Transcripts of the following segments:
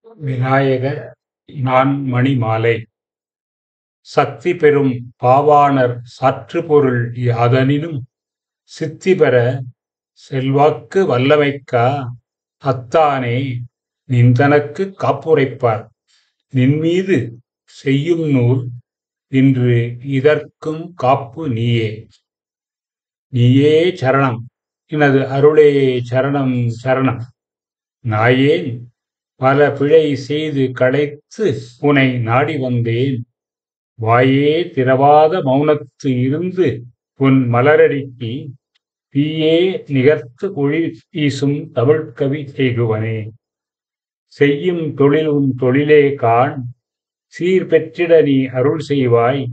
விநாயகர் நான்மணி மாலை. சக்தி பெறும் பாவாணர் சாற்றுப்பொருள் யாதனினும் சித்திபெற செல்வாக்கு வல்லமைக்கா அத்தானே நின்தனக்குக் காப்புரைப்பார் நின்மீது செய்யும் நூல் இன்று இதற்கும் காப்பு நீயே. நீயே சரணம் எனது அருளே சரணம் சரணம். நாயேன் பல பிழை செய்து களைத்து உனை நாடி வந்தேன். வாயே திறவாத மௌனத்து இருந்து உன் மலரடிக்கு தீயே நிகர்த்து ஒளி வீசும் தமிழ்கவி செய்குவனே. செய்யும் தொழிலும் தொழிலே காண் சீர்பெற்றிட நீ அருள் செய்வாய்.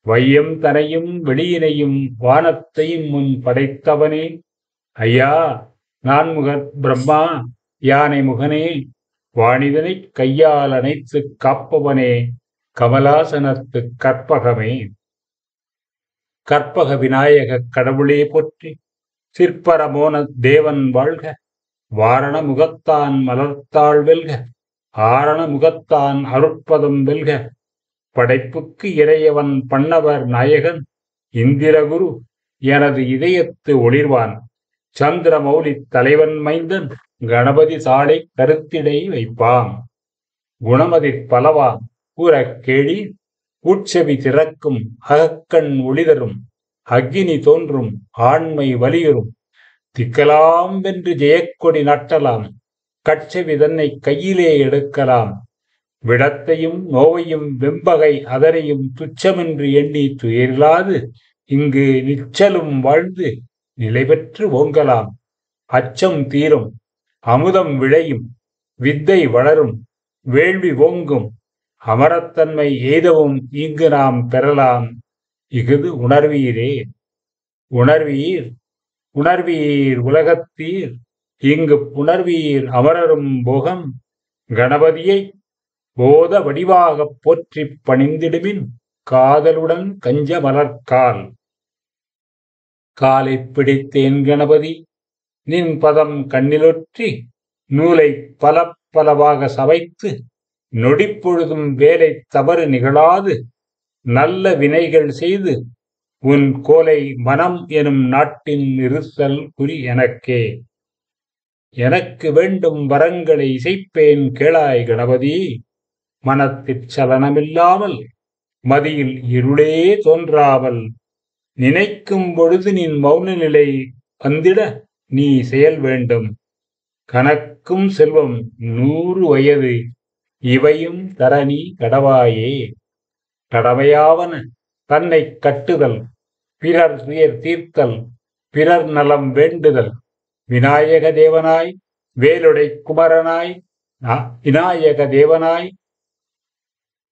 வையம் தனையும் வெளியினையும் வானத்தையும் முன் படைத்தவனே. ஐயா நான்முகர் பிரம்மா யானை முகனே. வாணிதனைக் கையால் அணைத்துக் காப்பவனே. கமலாசனத்துக் கற்பகமே. கற்பக விநாயகக் கடவுளே போற்றி. சிற்பரமோன தேவன் வாழ்க. வாரண முகத்தான் மலர்த்தாள் வெல்க. ஆரண முகத்தான் அருட்பதம் வெல்க. படைப்புக்கு இறையவன் பண்ணவர் நாயகன் இந்திரகுரு எனது இதயத்து ஒளிர்வான். சந்திரமௌலித் தலைவன் மைந்தன் கணபதி சாலை கருத்திடை வைப்பான். குணமதிற் பலவான் கூறக் கேளி. உட்செவி திறக்கும் அகக்கண் ஒளிதரும். அக்கினி தோன்றும் ஆண்மை வலியுறும். திக்கலாம் வென்று ஜெயக்கொடி நாட்டலாம். கட்செவி தன்னை கையிலே எடுக்கலாம். விடத்தையும் நோவையும் வெம்பகை அதனையும் துச்சமென்று எண்ணி துயிலாது இங்கு நிச்சலும் வாழ்ந்து நிலை பெற்று ஓங்கலாம். அச்சம் தீரும். அமுதம் விளையும். வித்தை வளரும். வேள்வி ஓங்கும். அமரத்தன்மை எய்தவும் இங்கு நாம் பெறலாம். இஃது உணர்வீரே. உணர்வீர் உணர்வீர் உலகத்தீர். இங்கு புணர்வீர் அமரரும் போகம். கணபதியை போத வடிவாகப் போற்றிப் பணிந்திடுமின் காதலுடன் கஞ்ச மலர்கால். காலைப் பிடித்தேன் கணபதி நின் பதம் கண்ணிலொற்றி. நூலைப் பல பலவாக சவைத்து நொடிப்பொழுதும் வேலை தவறு நிகழாது நல்ல வினைகள் செய்து உன் கோலை மனம் எனும் நாட்டின் நிறுத்தல் குறி எனக்கே. எனக்கு வேண்டும் வரங்களை இசைப்பேன் கேளாய் கணபதி. மனத்திற் சலனமில்லாமல் மதியில் இருளே தோன்றாமல் நினைக்கும் பொழுது நின் மௌன நிலை வந்திட நீ செயல் வேண்டும். கணக்கும் செல்வம் 100 வயது இவையும் தரணி கடவாயே. கடமையாவன தன்னை கட்டுதல் பிறர் துயர் தீர்த்தல் பிறர் நலம் வேண்டுதல். விநாயக தேவனாய் வேலுடை குமரனாய் விநாயக தேவனாய்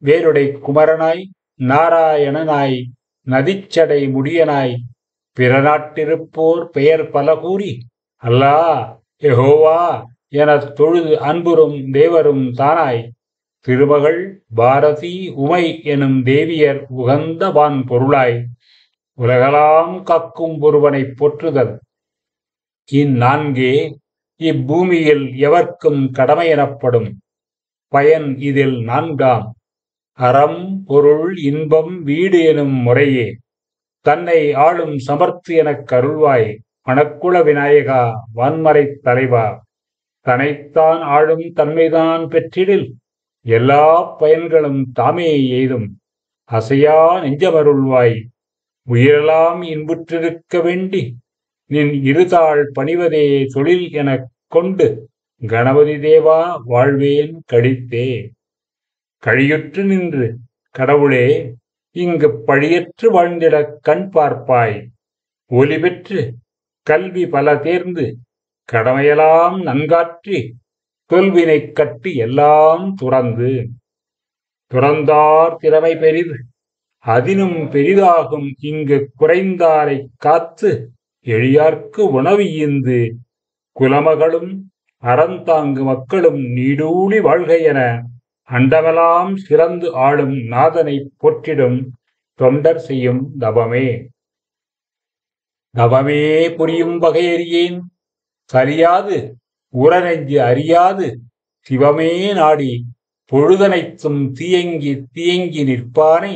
வேலுடை குமரனாய் நாராயணனாய் நதிச்சடை முடியனாய் பிறநாட்டிருப்போர் பெயர் பல கூறி அல்லா யெகோவா எனத் தொழுது அன்புறும் தேவரும் தானாய். திருமகள் பாரதி உமை எனும் தேவியர் உகந்த வான் பொருளாய் உலகலாம் காக்கும் ஒருவனைப் போற்றுதல். இந்நான்கே இப்பூமியில் எவர்க்கும் கடமை எனப்படும். பயன் இதில் 4ஆம். அறம் பொருள் இன்பம் வீடு எனும் முறையே. தன்னை ஆளும் சமர்த்து எனக் கருள்வாய். மணக்குள விநாயகா வான்மறைத் தலைவா. தனைத்தான் ஆளும் தன்மைதான் பெற்றிடில் எல்லா பயன்களும் தாமே எய்தும். அசையா நெஞ்சமருள்வாய். உயிரெல்லாம் இன்புற்றிருக்க வேண்டி நின் இருதாள் பணிவதே தொழில் எனக் கொண்டு கணபதி தேவா வாழ்வேன் கழித்தே. கழியுற்று நின்று கடவுளே இங்கு பழியற்று வாழ்ந்திடக் கண் பார்ப்பாய். ஒலி பெற்று கல்வி பல தேர்ந்து கடமையெல்லாம் நன்காற்றி தொல்வினை கட்டு எல்லாம் துறந்து. துறந்தார் திறமை பெரிது அதினும் பெரிதாகும் இங்கு குறைந்தாரைக் காத்து எளியார்க்கு உணவு ஈந்து. குலமகளும் அறந்தாங்கு மக்களும் நீடூழி வாழ்க என அண்டமெல்லாம் சிறந்து ஆளும் நாதனைப் போற்றிடும் தொண்டர் செய்யும் தவமே. தவமே புரியும் வகையறியேன் சலியாது உரநெஞ்சு அறியாது சிவமே நாடி பொழுதனைத்தும் தீயங்கி தீயங்கி நிற்பானை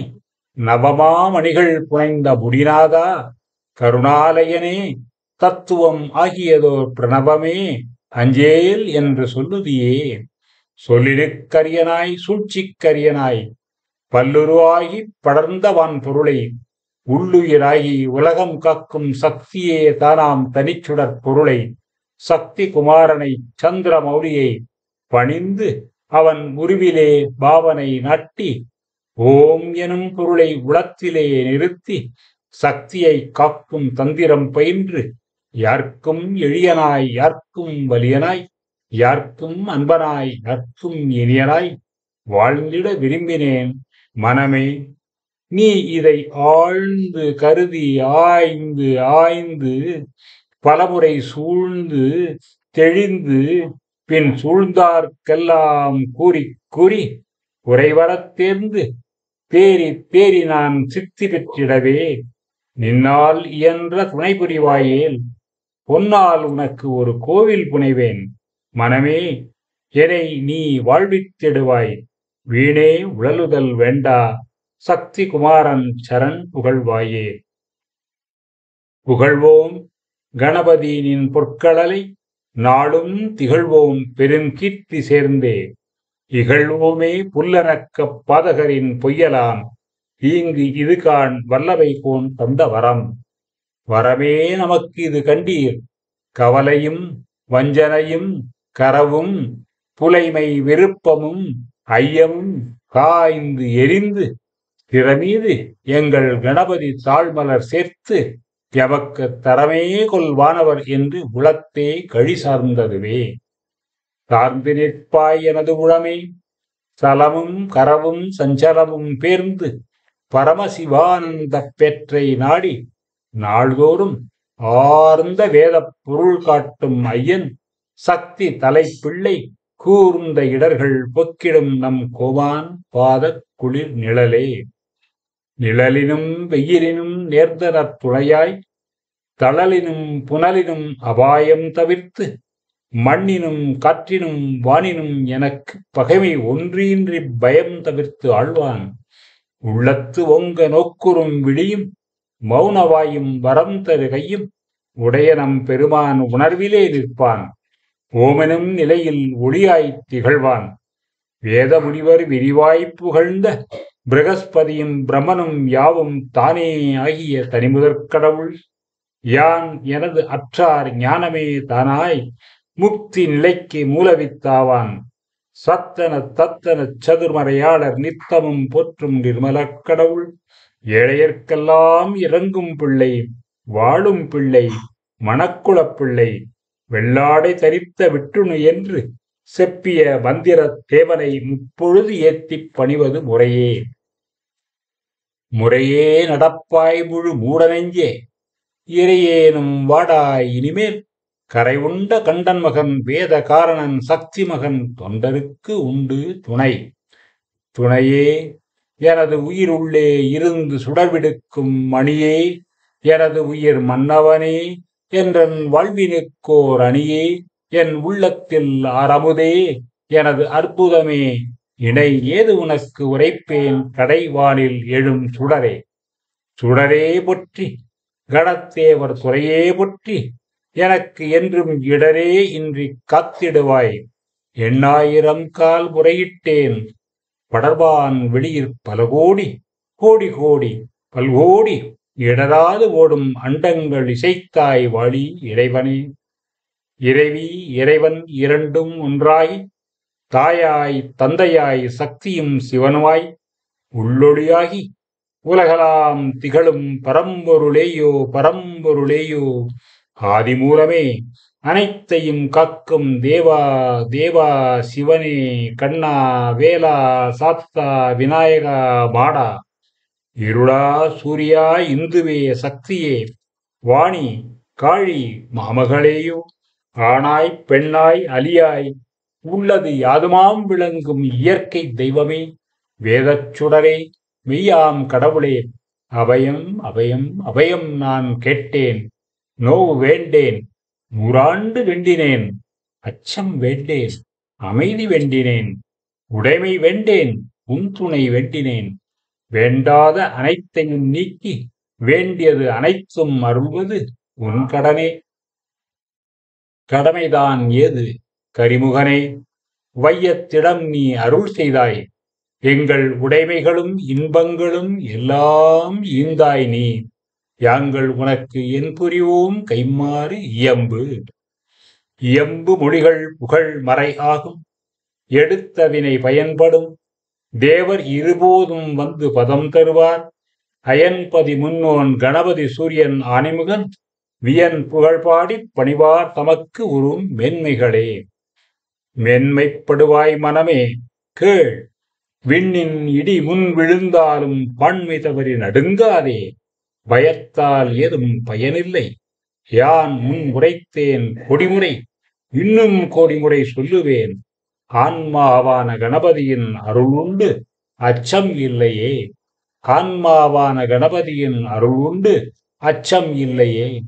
நவமாமணிகள் புனைந்த முடிநாதா கருணாலயனே தத்துவம் ஆகியதோர் பிரணவமே அஞ்சேல் என்று சொல்லுதியே. சொல்லினுக்கரியனாய் சூழ்ச்சிக்கரியனாய் பல்லுருவாகிப் படர்ந்தவான் பொருளை உள்ளுயிராகி உலகம் காக்கும் சக்தியே தானாம் தனிச்சுடற் பொருளை சக்தி குமாரனை சந்திர மௌலியை பணிந்து அவன் உருவிலே பாவனை நாட்டி ஓம் எனும் பொருளை உளத்திலே நிறுத்தி சக்தியை காக்கும் தந்திரம் பயின்று யார்க்கும் எளியனாய் யார்க்கும் வலியனாய் யார்க்கும் அன்பனாய் யார்க்கும் இனியனாய் வாழ்ந்திட விரும்பினேன் மனமே. நீ இதை ஆழ்ந்து கருதி ஆய்ந்து ஆய்ந்து பலமுறை சூழ்ந்து தெளிந்து பின் சூழ்ந்தார்க்கெல்லாம் கூறி கூறி உரைவரத் தேர்ந்து தேறி தேறி நான் சித்தி பெற்றிடவே நின்னால் இயன்ற துணை புரிவாயேல் பொன்னால் உனக்கு ஒரு கோவில் புனைவேன் மனமே. என்னை நீ வாழ்வித்திடுவாய் வீணே உழலுதல் வேண்டா சக்தி குமாரன் சரண் புகழ்வாயே. புகழ்வோம் கணபதியின் பொற்களலை நாளும் திகழ்வோம் பெருங்கீர்த்தி சேர்ந்தே இகழ்வோமே புல்லனக்கப் பாதகரின் பொய்யலாம் ஈங்கு இது காண் வல்லவை கோன் தந்த வரம். வரமே நமக்கு இது கண்டீர் கவலையும் வஞ்சனையும் கரவும் புலைமை விருப்பமும் ஐயமும் காய்ந்து எரிந்து திறமீது எங்கள் கணபதி தாழ்மலர் சேர்த்து எமக்கு தரமே கொள்வானவர் என்று உளத்தே கழி சார்ந்ததுவே. சார்ந்து நிற்பாய் எனது உளமே சலமும் கரவும் சஞ்சலமும் பேர்ந்து பரமசிவானந்த பெற்றை நாடி நாள்தோறும் ஆர்ந்த வேத பொருள் காட்டும் ஐயன் சக்தி தலைப்பிள்ளை கூர்ந்த இடர்கள் பொக்கிடும் நம் கோவான் பாத குளிர் நிழலே. நிழலினும் வெயிலினும் நேர்ந்தனர் துணையாய் தளலினும் புனலினும் அபாயம் தவிர்த்து மண்ணினும் காற்றினும் வானினும் எனக்கு பகைமை ஒன்றின்றி பயம் தவிர்த்து ஆழ்வான் உள்ளத்து ஒங்க நோக்குறும் விழியும் மௌனவாயும் வரம் தரு கையும் உடைய நம் பெருமான் உணர்விலே நிற்பான் ஓமெனும் நிலையில் ஒளியாய்த் திகழ்வான். வேத முனிவர் விரிவாய்ப் புகழ்ந்த பிரகஸ்பதியும் பிரம்மனும் யாவும் தானே ஆகிய தனிமுதற் கடவுள் யான் எனது அற்றார் ஞானமே தானாய் முக்தி நிலைக்கு மூலவித்தாவான் சத்தன தத்தன சதுர்மறையாளர் நித்தமும் போற்றும் நிர்மலக் கடவுள் ஏழையர்க்கெல்லாம் இறங்கும் பிள்ளை வாழும் பிள்ளை மணக்குளப் பிள்ளை வெள்ளாடை தரித்த விட்டுணு என்று செப்பிய மந்திர தேவனை முப்பொழுது ஏத்திப் பணிவது முறையே. முறையே நடப்பாய் முழு மூடனெஞ்சே இறையேனும் வாடாய் இனிமேல் கரை உண்ட கண்டன் மகன் வேத காரணன் சக்தி மகன் தொண்டருக்கு உண்டு துணை. துணையே எனது உயிர் உள்ளே இருந்து சுடர்விடுக்கும் மணியே எனது உயிர் மன்னவனே என்றன் வாழ்வினுக்கோர் அணியே என் உள்ளத்தில் ஆரமுதே எனது அற்புதமே இணை ஏது உனக்கு உரைப்பேன் கடைவானில் எழும் சுடரே. சுடரே பொற்றி கணத்தேவர் துறையே பொற்றி எனக்கு என்றும் இடரே இன்றி காத்திடுவாய். எண்ணாயிரம் கால் முறையிட்டேன் படர்பான் வெளியிற் பல கோடி கோடி கோடி பல்கோடி இடராது ஓடும் அண்டங்கள் இசைத்தாய் வாழி இறைவனே. இறைவி இறைவன் இரண்டும் ஒன்றாய் தாயாய் தந்தையாய் சக்தியும் சிவனுமாய் உள்ளொளியாகி உலகலாம் திகழும் பரம்பொருளேயோ பரம்பொருளேயோ ஆதிமூலமே அனைத்தையும் காக்கும் தேவா தேவா சிவனே கண்ணா வேலா சாத்தா விநாயகா மாடா இருளா சூரியா இந்துவே சக்தியே வாணி காழி மாமகளேயோ ஆணாய் பெண்ணாய் அலியாய் உள்ளது யாதுமாம் விளங்கும் இயற்கை தெய்வமே வேதச் சுடரே மெய்யாம் கடவுளே அபயம் அபயம் அபயம் நான் கேட்டேன் நோவு வேண்டேன் நூறாண்டு வெண்டினேன் அச்சம் வேண்டேன் அமைதி வேண்டினேன், உடைமை வேண்டேன், உன் துணை வேண்டினேன். வேண்டாத அனைத்தையும் நீக்கி வேண்டியது அனைத்தும் அருள்வது உன் கடனே. கடமைதான் ஏது கரிமுகனே, வையத்திடம் நீ அருள் செய்தாய். எங்கள் உடைமைகளும் இன்பங்களும் எல்லாம் ஈந்தாய் நீ. யாங்கள் உனக்கு என் புரிவோம் கைமாறு இயம்பு. இயம்பு மொழிகள் புகழ் மறை ஆகும், எடுத்த வினை பயன்படும். தேவர் இருபோதும் வந்து பதம் தருவார். அயன்பதி முன்னோன் கணபதி சூரியன் ஆனைமுகன் வியன் புகழ்பாடி பணிவார் தமக்கு உறும் மென்மைகளே. மென்மைப்படுவாய் மனமே கேள், விண்ணின் இடி முன் விழுந்தாலும் பான்மை தவறி நடுங்காதே. பயத்தால் ஏதும் பயனில்லை, யான் முன் உரைத்தேன் கொடிமுறை, இன்னும் கோடிமுறை சொல்லுவேன். ஆன்மாவான கணபதியின் அருள் உண்டு அச்சம் இல்லையே. ஆன்மாவான கணபதியின் அருள் உண்டு அச்சம் இல்லையே.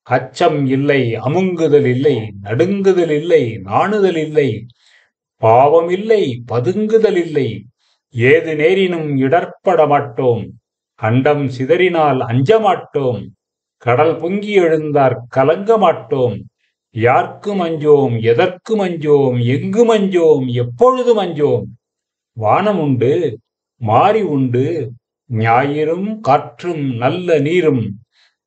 அச்சம் இல்லை, அமுங்குதல் இல்லை, நடுங்குதல் இல்லை, நாணுதல் இல்லை, பாவம் இல்லை, பதுங்குதல் இல்லை. ஏது நேரினும் இடர்பட மாட்டோம், அண்டம் சிதறினால் அஞ்சமாட்டோம். கடல் பொங்கி எழுந்தார் கலங்க மாட்டோம். யார்க்கும் அஞ்சோம், எதற்கும் அஞ்சோம், எங்கும் அஞ்சோம், எப்பொழுதும் அஞ்சோம். வானம் உண்டு, மாறி உண்டு, ஞாயிறும் காற்றும் நல்ல நீரும்,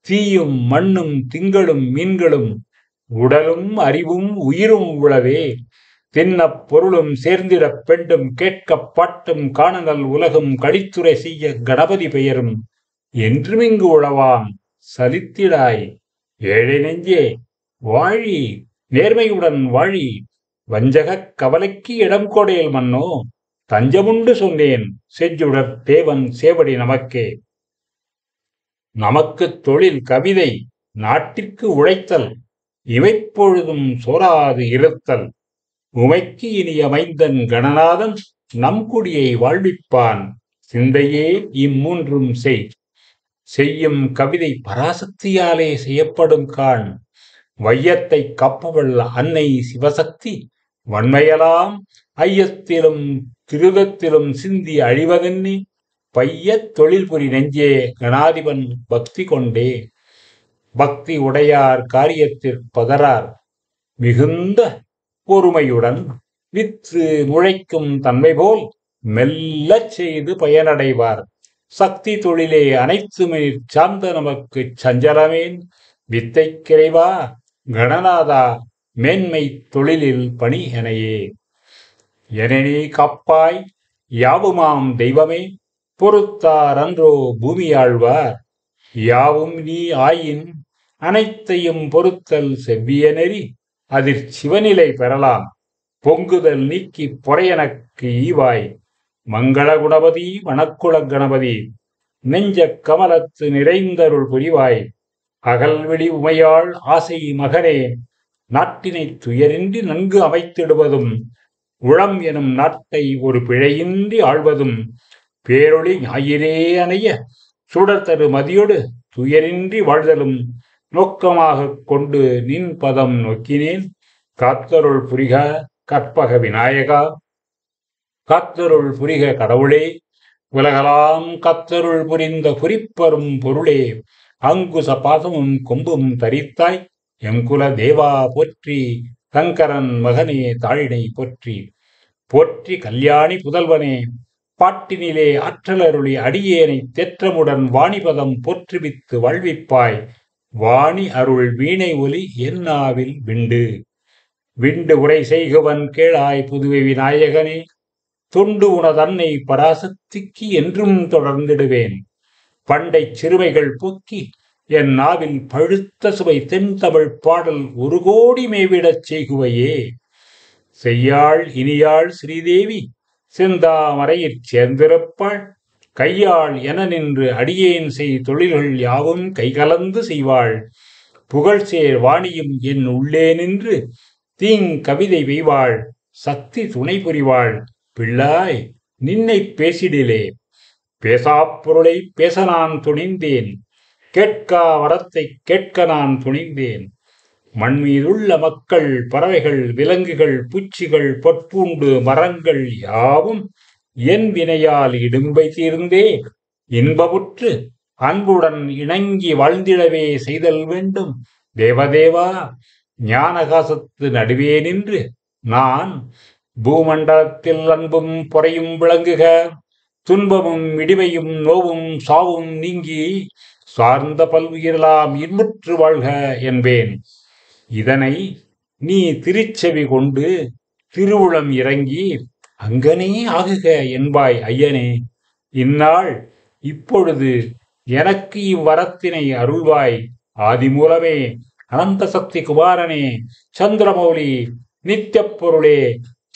தீயும் மண்ணும் திங்களும் மீன்களும், உடலும் அறிவும் உயிரும் உளவே. தின்னப் பொருளும் சேர்ந்திடப் பெண்டும், கேட்கப் பாட்டும் காணநல் உலகும், கழித்துரை செய்ய கணபதி பெயரும் என்றுமிங்கு உழவாம் சலித்திடாய். ஏழை நெஞ்சே வாழி, நேர்மையுடன் வாழி. வஞ்சகக் கவலைக்கு இடம் கொடேல் மன்னோ, தஞ்சமுண்டு சொன்னேன் செஞ்சுடர் தேவன் சேவடி நமக்கே. நமக்குத் தொழில் கவிதை, நாட்டிற்கு உழைத்தல், இவைப்பொழுதும் சோராது இருத்தல். உமைக்கு இனிய மைந்தன் கணநாதன் நம் குடியை வாழ்விப்பான். சிந்தையே இம்மூன்றும் செய். செய்யும் கவிதை பராசக்தியாலே செய்யப்படும் காண். வையத்தை காப்பவள் அன்னை சிவசக்தி, வன்மையெல்லாம் ஐயத்திலும் திருதத்திலும் சிந்தி அழிவதென்னி. பையத் தொழில் புரி நெஞ்சே கணாதிபன் பக்தி கொண்டே. பக்தி உடையார் காரியத்திற்பதரார், மிகுந்த பொறுமையுடன் வித்து முளைக்கும் தன்மை போல் மெல்லச் செய்து பயனடைவார். சக்தி தொழிலே அனைத்துமே சார்ந்த நமக்கு சஞ்சலமேன். வித்தை கிரைவா கணநாதா, மேன்மை தொழிலில் பணி எனையே. எனனே காப்பாய் யாவுமாம் தெய்வமே, பொறுத்தார் அன்றோ பூமியாழ்வார். யாவும் நீ ஆயின் அனைத்தையும் பொறுத்தல் செவ்விய நெறி, அதிற் சிவநிலை பெறலாம். பொங்குதல் நீக்கி பொறையனக்கு ஈவாய். மங்கள குணபதி வனக்குல கணபதி, நெஞ்ச கமலத்து நிறைந்தருள் புரிவாய். அகல்வெளி உமையாள் ஆசை மகனே, நாட்டினை துயரின்றி நன்கு அமைத்திடுவதும், உளம் எனும் நாட்டை ஒரு பிழையின்றி ஆள்வதும், பேரொளி ஞாயிறே அணைய சுடர்தரு மதியொடு துயரின்றி வாழ்தலும் நோக்கமாகக் கொண்டு நின் பதம் நோக்கினேன். காத்தருள் புரிக கற்பக விநாயகா, காத்தருள் புரிக கடவுளே. உலகலாம் காத்தருள் புரிந்த குறிப்பரும் பொருளே. அங்குச பாசமும் கொம்பும் தரித்தாய், எங்குல தேவா போற்றி. சங்கரன் மகனே தாழினை போற்றி. போற்றி கல்யாணி புதல்வனே, பாட்டினிலே ஆற்றலருளி அடியேனை தேற்றமுடன் வாணிபதம் போற்றுவித்து வாழ்விப்பாய். வாணி அருள் வீணை ஒலி என்னாவில் விண்டு. விண்டு உரை செய்குவன் கேளாய் புதுவை விநாயகனே. தொண்டு உனதன்னை பராசக்திக்கு என்றும் தொடர்ந்திடுவேன். பண்டை சிறுமைகள் போக்கி என் நாவில் பழுத்த சுவை தென்தமிழ் பாடல் ஒரு கோடி மேவிடச் செய்குவையே. செய்யாள் இனியாள் ஸ்ரீதேவி செந்தாமரையிற் சேர்ந்திருப்பாள். கையாள் என நின்று அடியேன் செய் தொழில்கள் யாவும் கைகலந்து செய்வாள். புகழ்சேர் வாணியும் என் உள்ளே நின்று தீங் கவிதை வெய்வாள். சக்தி துணை புரிவாள். பிள்ளாய் நின்னை பேசிடிலே. பேசாப் பொருளை பேச நான் துணிந்தேன். கேட்கா வரத்தை கேட்க நான் துணிந்தேன். மண்மீதுள்ள மக்கள், பறவைகள், விலங்குகள், பூச்சிகள், பொற்பூண்டு மரங்கள் யாவும் என் வினையால் இடும்பை தீர்ந்தே இன்பமுற்று அன்புடன் இணங்கி வாழ்ந்திடவே செய்தல் வேண்டும். தேவதேவா, ஞானகாசத்து நடுவே நின்று நான் பூமண்டலத்தில் அன்பும் பொறையும் விளங்குக, துன்பமும் இடிமையும் நோவும் சாவும் நீங்கி சார்ந்த பல்வுயிரெல்லாம் இன்புற்று வாழ்க என்பேன். இதனை நீ திருச்செவி கொண்டு திருவுளம் இறங்கி அங்கனே ஆகுக என்பாய் ஐயனே. இந்நாள் இப்பொழுது எனக்கு இவ்வரத்தினை அருள்வாய். ஆதிமூலமே, அனந்த சக்தி குமாரனே, சந்திரமௌலி, நித்திய பொருளே,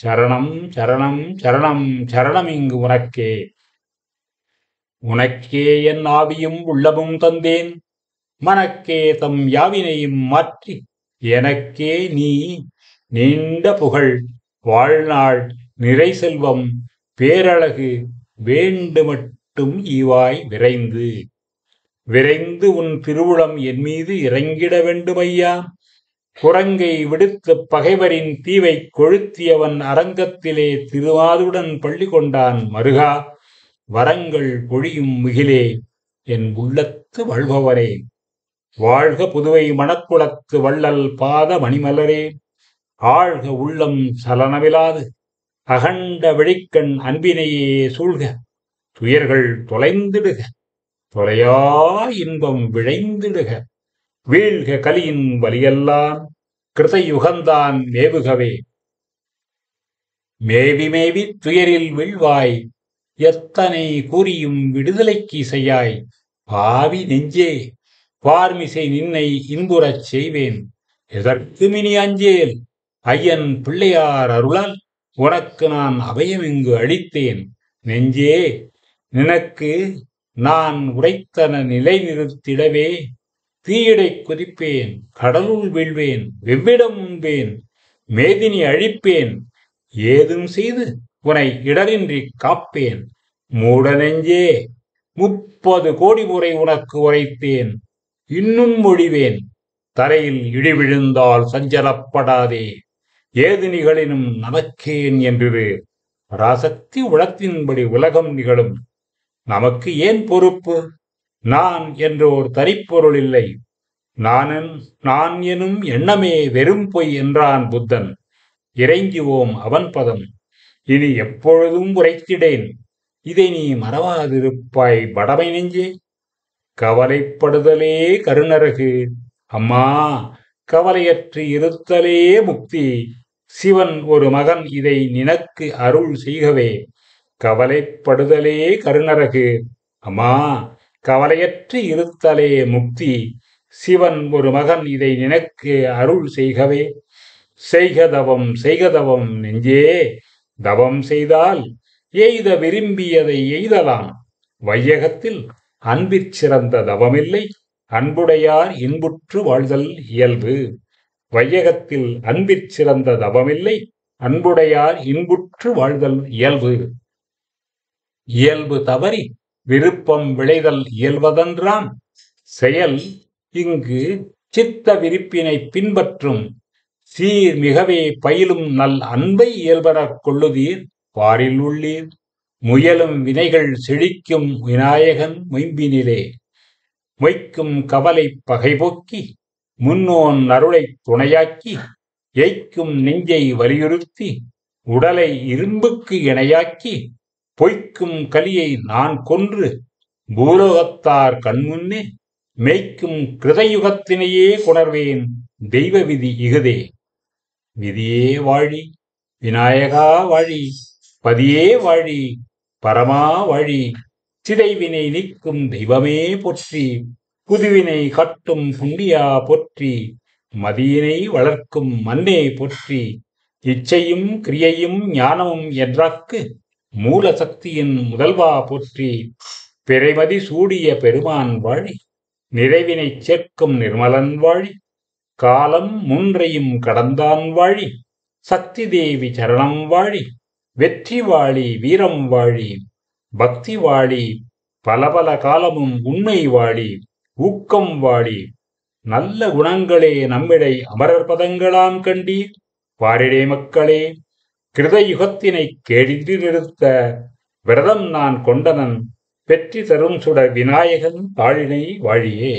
சரணம் சரணம் சரணம் சரணம் இங்கு உனக்கே. உனக்கே என் ஆவியும் உள்ளமும் தந்தேன், மனக்கே தம் யாவினையும் மாற்றி எனக்கே நீ நீண்ட புகழ், வாழ்நாள், நிறை செல்வம், பேரழகு வேண்டுமட்டும் ஈவாய் விரைந்து. விரைந்து உன் திருவுளம் என் மீது இறங்கிட வேண்டுமையா. குரங்கை விடுத்து பகைவரின் தீவை கொழுத்தியவன் அரங்கத்திலே திருமாதுடன் பள்ளி கொண்டான் மருகா. வரங்கள் பொழியும் முகிலே, என் உள்ளத்து வாழ்பவரே. வாழ்க புதுவை மணக்குளத்து வள்ளல் பாத மணிமலரே. ஆழ்க உள்ளம் சலனமிலாது அகண்ட வெளிக்கண் அன்பினையே சூழ்க. துயர்கள் தொலைந்திடுக, தொலையா இன்பம் விழைந்திடுக. வீழ்க கலியின் வலியெல்லாம் கிருதயுகந்தான் மேவுகவே. மேவி மேவி துயரில் வீழ்வாய், எத்தனை கூறியும் விடுதலைக்கு இசையாய். பாவி நெஞ்சே, பார்மிசை நின்னை இன்புறச் செய்வேன். எதற்கு மினி அஞ்சேல், ஐயன் பிள்ளையார் அருளால் உனக்கு நான் அபயம் இங்கு அளித்தேன். நெஞ்சே, நினக்கு நான் உரைத்தன நிலை நிறுத்திடவே தீயடை குதிப்பேன், கடலுள் வீழ்வேன், வெவ்விடம் உண்பேன், மேதினி அழிப்பேன், ஏதும் செய்து உனை இடரின்றி காப்பேன். மூட நெஞ்சே, 30 கோடி முறை உனக்கு உரைத்தேன், இன்னும் மொழிவேன். தரையில் இடி விழுந்தால் சஞ்சலப்படாதே, ஏது நிகழினும் நமக்கேன் என்று பராசக்தி உளத்தின்படி உலகம் நிகழும். நமக்கு ஏன் பொறுப்பு? நான் என்றோர் தனிப்பொருள் இல்லை. நான் எனும் எண்ணமே வெறும் பொய் என்றான் புத்தன். இறைஞ்சுவோம் அவன் பதம். இனி எப்பொழுதும் உரைத்திடேன், இதை நீ மறவாதிருப்பாய் படமை நெஞ்சே. கவலைப்படுதலே கருணரகு, அம்மா, கவலையற்று இருத்தலே முக்தி. சிவன் ஒரு மகன் இதை நினக்கு அருள் செய்கவே. கவலைப்படுதலே கருணரகு, அம்மா, கவலையற்று இருத்தலே முக்தி. சிவன் ஒரு மகன் இதை நினக்கு அருள் செய்கவே. செய்கதவம் செய்கதவம் நெஞ்சே, தவம் செய்தால் எய்த விரும்பியதை எய்தலாம். வையகத்தில் அன்பிற் சிறந்த தவமில்லை, அன்புடையார் இன்புற்று வாழ்தல் இயல்பு. வையகத்தில் அன்பிற் சிறந்த தவமில்லை, அன்புடையார் இன்புற்று வாழ்தல் இயல்பு. இயல்பு தவறி விருப்பம் விளைதல் இயல்வதன்றாம். செயல் இங்கு சித்த விருப்பினை பின்பற்றும். சீர் மிகவே பயிலும் நல் அன்பை இயல்பெறக் கொள்ளுதீர் பாரில் உள்ளீர். முயலும் வினைகள் செழிக்கும் விநாயகன் மொயம்பினிலே. மொய்க்கும் கவலை பகைபோக்கி முன்னோன் அருளை துணையாக்கி, எய்க்கும் நெஞ்சை வலியுறுத்தி உடலை இரும்புக்கு இணையாக்கி, பொய்க்கும் கலியை நான் கொன்று பூலோகத்தார் கண்முன்னே மெய்க்கும் கிருதயுகத்தினையே கொணர்வேன். தெய்வ விதி இகுதே. விதியே வாழி, விநாயகா வாழி, பதியே வாழி, பரமா வாழி. சிதைவினை நீக்கும் தெய்வமே போற்றி, புதுவினை கட்டும் புண்ணியா போற்றி, மதியினை வளர்க்கும் மன்னே போற்றி. இச்சையும் கிரியையும் ஞானமும் என்றாக்கு மூல சக்தியின் முதல்வா போற்றி. பிறைமதி சூடிய பெருமான் வாழி, நிறைவினை சேர்க்கும் நிர்மலன் வாழி. காலம் முன்றையும் கடந்தான் வாழி, சக்தி தேவி சரணம் வாழி. வெற்றி வாழி, வீரம் வாழி, பக்தி வாழி, பல பல காலமும் உண்மை வாழி. ஊக்கம் வாழி, நல்ல குணங்களே நம்மிடை அமரர் பதங்களாம் கண்டீர். பாரிடே மக்களே, கிருதயுகத்தினை கேடின்றி நிறுத்த விரதம் நான் கொண்டனன், பெற்றி தரும் சுட விநாயகன் தாளினை வாழியே.